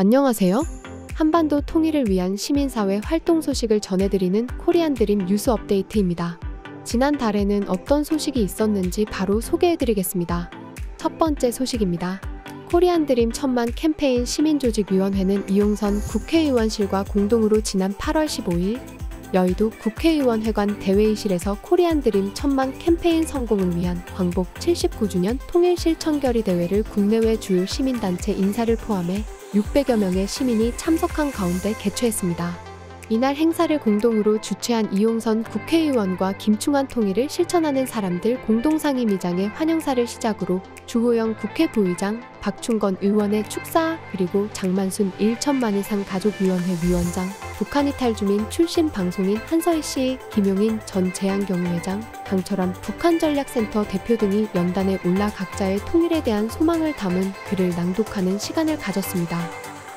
안녕하세요. 한반도 통일을 위한 시민사회 활동 소식을 전해드리는 코리안드림 뉴스 업데이트입니다. 지난달에는 어떤 소식이 있었는지 바로 소개해드리겠습니다. 첫 번째 소식입니다. 코리안드림 천만 캠페인 시민조직위원회는 이용선 국회의원실과 공동으로 지난 8월 15일 여의도 국회의원회관 대회의실에서 코리안드림 천만 캠페인 성공을 위한 광복 79주년 통일실천결의 대회를 국내외 주요 시민단체 인사를 포함해 600여 명의 시민이 참석한 가운데 개최했습니다. 이날 행사를 공동으로 주최한 이용선 국회의원과 김충환 통일을 실천하는 사람들 공동상임위장의 환영사를 시작으로 주호영 국회 부의장, 박충건 의원의 축사, 그리고 장만순 1천만 이상 가족위원회 위원장, 북한 이탈 주민 출신 방송인 한서희 씨, 김용인 전 재향경위회장, 강철환 북한전략센터 대표 등이 연단에 올라 각자의 통일에 대한 소망을 담은 글을 낭독하는 시간을 가졌습니다.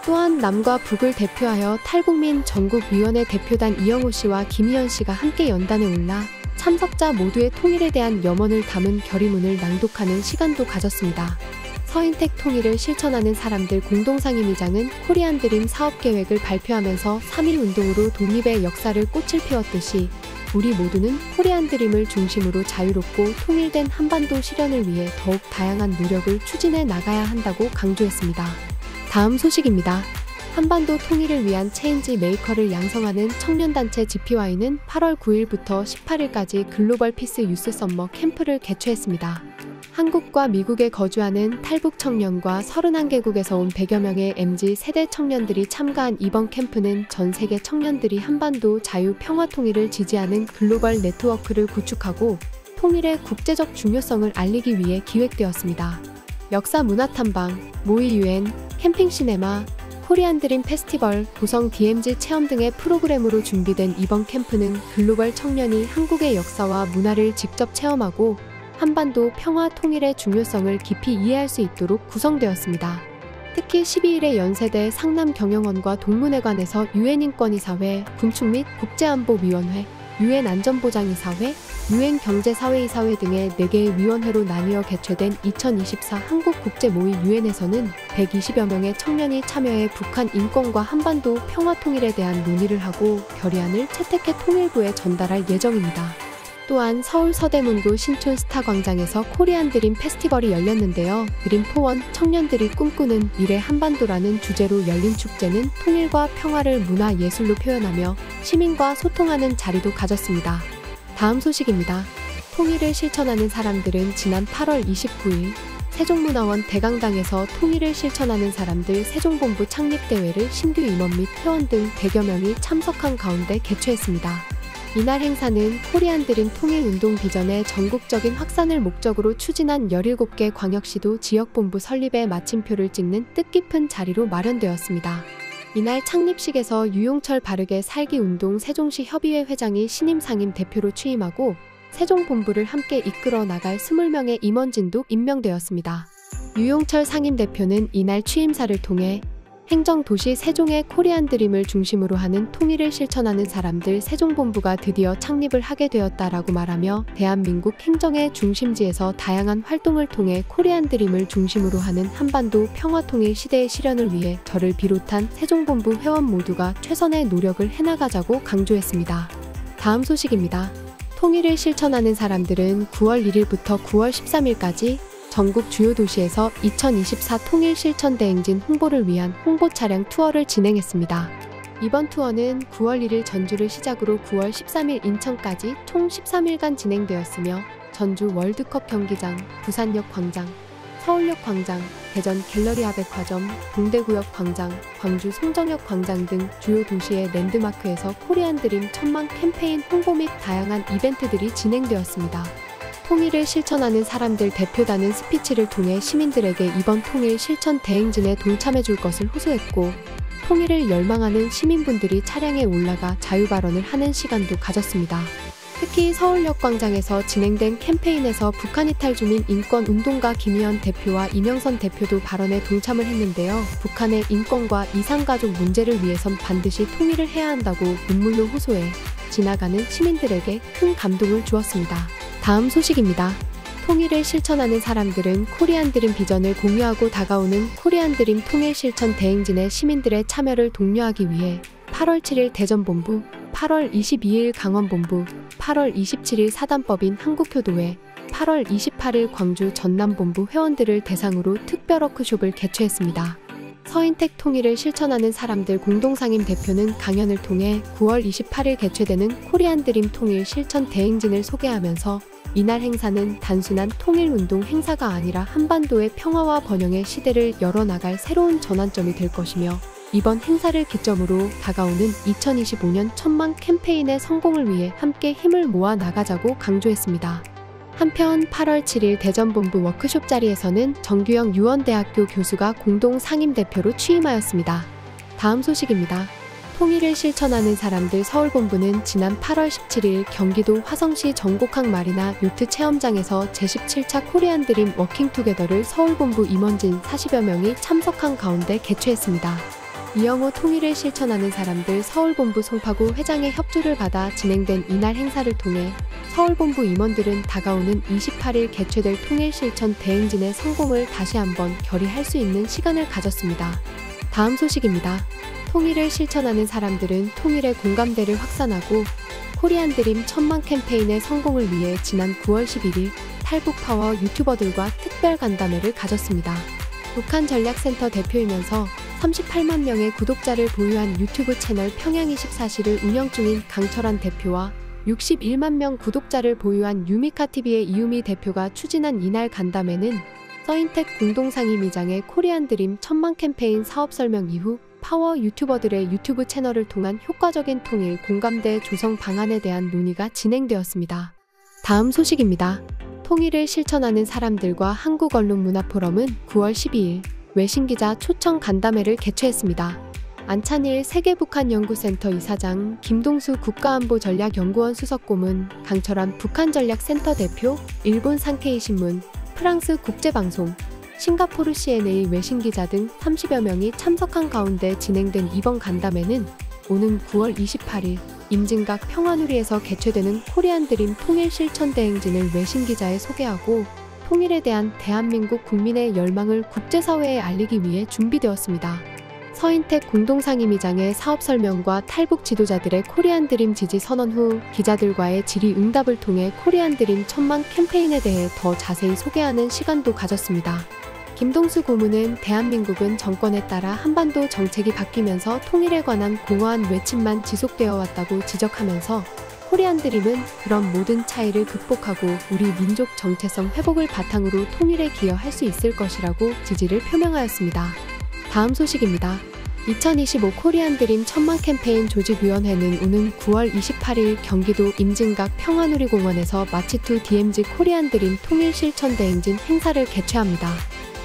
또한 남과 북을 대표하여 탈북민 전국위원회 대표단 이영호 씨와 김희연 씨가 함께 연단에 올라 참석자 모두의 통일에 대한 염원을 담은 결의문을 낭독하는 시간도 가졌습니다. 서인택 통일을 실천하는 사람들 공동상임위장은 코리안드림 사업계획을 발표하면서 3.1 운동으로 독립의 역사를 꽃을 피웠듯이 우리 모두는 코리안드림을 중심으로 자유롭고 통일된 한반도 실현을 위해 더욱 다양한 노력을 추진해 나가야 한다고 강조했습니다. 다음 소식입니다. 한반도 통일을 위한 체인지 메이커를 양성하는 청년단체 GPY는 8월 9일부터 18일까지 글로벌 피스 유스 썸머 캠프를 개최했습니다. 한국과 미국에 거주하는 탈북 청년과 31개국에서 온 100여 명의 MZ 세대 청년들이 참가한 이번 캠프는 전 세계 청년들이 한반도 자유 평화 통일을 지지하는 글로벌 네트워크를 구축하고 통일의 국제적 중요성을 알리기 위해 기획되었습니다. 역사 문화 탐방, 모의 유엔, 캠핑 시네마, 코리안드림 페스티벌, 고성 DMZ 체험 등의 프로그램으로 준비된 이번 캠프는 글로벌 청년이 한국의 역사와 문화를 직접 체험하고 한반도 평화 통일의 중요성을 깊이 이해할 수 있도록 구성되었습니다. 특히 12일에 연세대 상남경영원과 동문회관에서 유엔인권이사회, 군축 및 국제안보위원회, 유엔안전보장이사회, 유엔경제사회이사회 등의 4개의 위원회로 나뉘어 개최된 2024 한국국제모의 유엔에서는 120여 명의 청년이 참여해 북한 인권과 한반도 평화통일에 대한 논의를 하고 결의안을 채택해 통일부에 전달할 예정입니다. 또한 서울 서대문구 신촌 스타광장에서 코리안드림 페스티벌이 열렸는데요. 드림포원 청년들이 꿈꾸는 미래 한반도라는 주제로 열린 축제는 통일과 평화를 문화 예술로 표현하며 시민과 소통하는 자리도 가졌습니다. 다음 소식입니다. 통일을 실천하는 사람들은 지난 8월 29일 세종문화원 대강당에서 통일을 실천하는 사람들 세종본부 창립대회를 신규 임원 및 회원 등 100여 명이 참석한 가운데 개최했습니다. 이날 행사는 코리안드림 통일운동 비전의 전국적인 확산을 목적으로 추진한 17개 광역시도 지역본부 설립에 마침표를 찍는 뜻깊은 자리로 마련되었습니다. 이날 창립식에서 유용철 바르게 살기 운동 세종시 협의회 회장이 신임 상임 대표로 취임하고 세종본부를 함께 이끌어 나갈 20명의 임원진도 임명되었습니다. 유용철 상임대표는 이날 취임사를 통해 행정도시 세종의 코리안드림을 중심으로 하는 통일을 실천하는 사람들 세종본부가 드디어 창립을 하게 되었다라고 말하며 대한민국 행정의 중심지에서 다양한 활동을 통해 코리안드림을 중심으로 하는 한반도 평화통일 시대의 실현을 위해 저를 비롯한 세종본부 회원 모두가 최선의 노력을 해나가자고 강조했습니다. 다음 소식입니다. 통일을 실천하는 사람들은 9월 1일부터 9월 13일까지 전국 주요 도시에서 2024 통일 실천 대행진 홍보를 위한 홍보 차량 투어를 진행했습니다. 이번 투어는 9월 1일 전주를 시작으로 9월 13일 인천까지 총 13일간 진행되었으며 전주 월드컵 경기장, 부산역 광장, 서울역 광장, 대전 갤러리 아백화점, 동대구역 광장, 광주 송정역 광장 등 주요 도시의 랜드마크에서 코리안드림 천만 캠페인 홍보 및 다양한 이벤트들이 진행되었습니다. 통일을 실천하는 사람들 대표단은 스피치를 통해 시민들에게 이번 통일 실천 대행진에 동참해줄 것을 호소했고 통일을 열망하는 시민분들이 차량에 올라가 자유발언을 하는 시간도 가졌습니다. 특히 서울역 광장에서 진행된 캠페인에서 북한 이탈 주민 인권운동가 김희연 대표와 이명선 대표도 발언에 동참을 했는데요. 북한의 인권과 이산가족 문제를 위해선 반드시 통일을 해야 한다고 눈물로 호소해 지나가는 시민들에게 큰 감동을 주었습니다. 다음 소식입니다. 통일을 실천하는 사람들은 코리안 드림 비전을 공유하고 다가오는 코리안 드림 통일 실천 대행진에 시민들의 참여를 독려하기 위해 8월 7일 대전본부, 8월 22일 강원본부, 8월 27일 사단법인 한국효도회, 8월 28일 광주 전남본부 회원들을 대상으로 특별 워크숍을 개최했습니다. 서인택 통일을 실천하는 사람들 공동상임 대표는 강연을 통해 9월 28일 개최되는 코리안 드림 통일 실천 대행진을 소개하면서 이날 행사는 단순한 통일운동 행사가 아니라 한반도의 평화와 번영의 시대를 열어나갈 새로운 전환점이 될 것이며 이번 행사를 기점으로 다가오는 2025년 천만 캠페인의 성공을 위해 함께 힘을 모아 나가자고 강조했습니다. 한편 8월 7일 대전본부 워크숍 자리에서는 정규영 유원대학교 교수가 공동 상임대표로 취임하였습니다. 다음 소식입니다. 통일을 실천하는 사람들 서울본부는 지난 8월 17일 경기도 화성시 정곡항 마리나 요트 체험장에서 제17차 코리안 드림 워킹투게더를 서울본부 임원진 40여 명이 참석한 가운데 개최했습니다. 이영호 통일을 실천하는 사람들 서울본부 송파구 회장의 협조를 받아 진행된 이날 행사를 통해 서울본부 임원들은 다가오는 28일 개최될 통일실천 대행진의 성공을 다시 한번 결의할 수 있는 시간을 가졌습니다. 다음 소식입니다. 통일을 실천하는 사람들은 통일의 공감대를 확산하고 코리안 드림 천만 캠페인의 성공을 위해 지난 9월 11일 탈북파워 유튜버들과 특별 간담회를 가졌습니다. 북한전략센터 대표이면서 38만 명의 구독자를 보유한 유튜브 채널 평양24시를 운영 중인 강철환 대표와 61만 명 구독자를 보유한 유미카TV의 이유미 대표가 추진한 이날 간담회는 서인택 공동상임위장의 코리안 드림 천만 캠페인 사업 설명 이후 파워 유튜버들의 유튜브 채널을 통한 효과적인 통일 공감대 조성 방안에 대한 논의가 진행되었습니다. 다음 소식입니다. 통일을 실천하는 사람들과 한국언론문화포럼은 9월 12일 외신기자 초청 간담회를 개최했습니다. 안찬일 세계북한연구센터 이사장, 김동수 국가안보전략연구원 수석고문, 강철환 북한전략센터 대표, 일본 산케이 신문, 프랑스 국제방송, 싱가포르 CNA 외신기자 등 30여 명이 참석한 가운데 진행된 이번 간담회는 오는 9월 28일 임진각 평화누리에서 개최되는 코리안 드림 통일 실천 대행진을 외신기자에 소개하고 통일에 대한 대한민국 국민의 열망을 국제사회에 알리기 위해 준비되었습니다. 서인택 공동상임위장의 사업 설명과 탈북 지도자들의 코리안 드림 지지 선언 후 기자들과의 질의응답을 통해 코리안 드림 천만 캠페인에 대해 더 자세히 소개하는 시간도 가졌습니다. 김동수 고문은 대한민국은 정권에 따라 한반도 정책이 바뀌면서 통일에 관한 공허한 외침만 지속되어 왔다고 지적하면서 코리안 드림은 그런 모든 차이를 극복하고 우리 민족 정체성 회복을 바탕으로 통일에 기여할 수 있을 것이라고 지지를 표명하였습니다. 다음 소식입니다. 2025 코리안 드림 천만 캠페인 조직위원회는 오는 9월 28일 경기도 임진각 평화누리공원에서 마치2 DMZ 코리안 드림 통일 실천 대행진 행사를 개최합니다.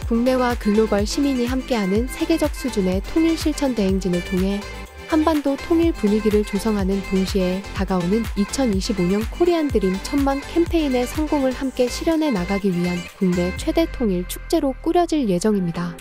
국내와 글로벌 시민이 함께하는 세계적 수준의 통일 실천 대행진을 통해 한반도 통일 분위기를 조성하는 동시에 다가오는 2025년 코리안 드림 천만 캠페인의 성공을 함께 실현해 나가기 위한 국내 최대 통일 축제로 꾸려질 예정입니다.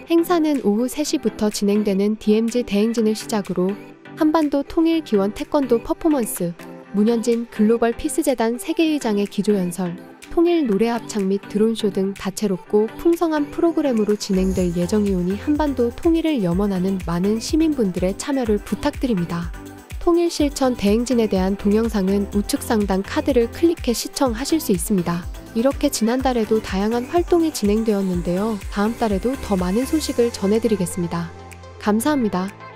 행사는 오후 3시부터 진행되는 DMZ 대행진을 시작으로 한반도 통일 기원 태권도 퍼포먼스, 문현진 글로벌 피스재단 세계의장의 기조연설, 통일 노래 합창 및 드론쇼 등 다채롭고 풍성한 프로그램으로 진행될 예정이오니 한반도 통일을 염원하는 많은 시민분들의 참여를 부탁드립니다. 통일 실천 대행진에 대한 동영상은 우측 상단 카드를 클릭해 시청하실 수 있습니다. 이렇게 지난달에도 다양한 활동이 진행되었는데요. 다음 달에도 더 많은 소식을 전해드리겠습니다. 감사합니다.